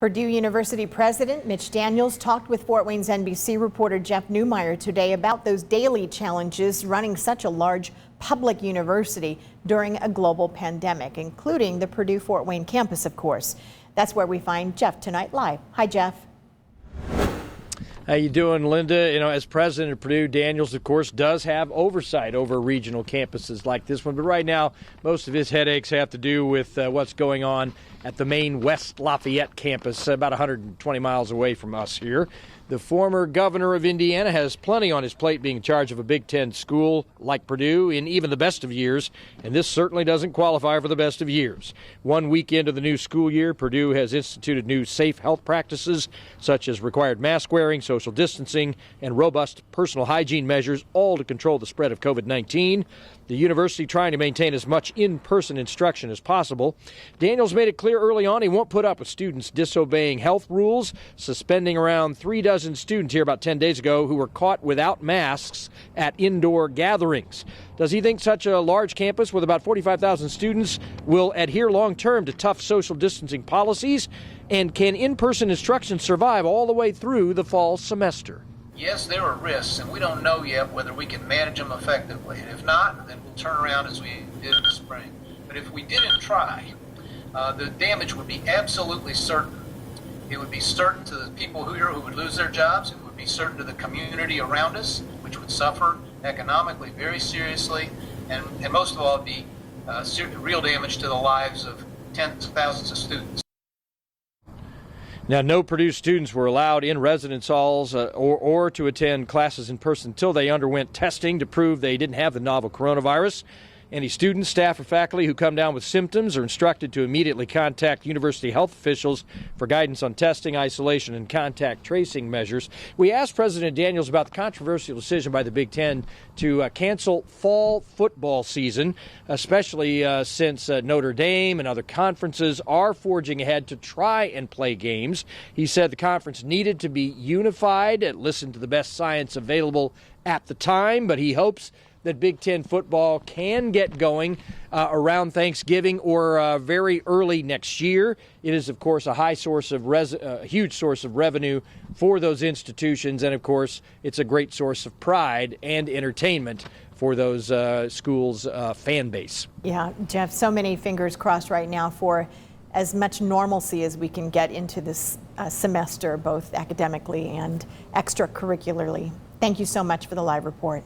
Purdue University President Mitch Daniels talked with Fort Wayne's NBC reporter Jeff Newmeyer today about those daily challenges running such a large public university during a global pandemic, including the Purdue Fort Wayne campus, of course. That's where we find Jeff tonight live. Hi, Jeff. How you doing, Linda? You know, as president of Purdue, Daniels, of course, does have oversight over regional campuses like this one. But right now, most of his headaches have to do with what's going on at the main West Lafayette campus, about 120 miles away from us here. The former governor of Indiana has plenty on his plate being in charge of a Big Ten school like Purdue in even the best of years, and this certainly doesn't qualify for the best of years. 1 week into the new school year, Purdue has instituted new safe health practices such as required mask wearing, social distancing, and robust personal hygiene measures, all to control the spread of COVID-19. The university trying to maintain as much in-person instruction as possible. Daniels made it clear early on he won't put up with students disobeying health rules, suspending around 3 dozen students here about 10 days ago who were caught without masks at indoor gatherings. Does he think such a large campus with about 45,000 students will adhere long-term to tough social distancing policies? And can in-person instruction survive all the way through the fall semester? Yes, there are risks, and we don't know yet whether we can manage them effectively. And if not, then we'll turn around as we did in the spring. But if we didn't try, the damage would be absolutely certain. It would be certain to the people here who would lose their jobs. It would be certain to the community around us, which would suffer economically very seriously. And most of all, it'd be real damage to the lives of tens of thousands of students. Now, no Purdue students were allowed in residence halls or to attend classes in person until they underwent testing to prove they didn't have the novel coronavirus. Any students, staff, or faculty who come down with symptoms are instructed to immediately contact university health officials for guidance on testing, isolation, and contact tracing measures. We asked President Daniels about the controversial decision by the Big Ten to cancel fall football season, especially since Notre Dame and other conferences are forging ahead to try and play games. He said the conference needed to be unified and listen to the best science available at the time, but he hopes that Big Ten football can get going around Thanksgiving or very early next year. It is, of course, a huge source of revenue for those institutions, and of course, it's a great source of pride and entertainment for those schools' fan base. Yeah, Jeff, so many fingers crossed right now for as much normalcy as we can get into this semester, both academically and extracurricularly. Thank you so much for the live report.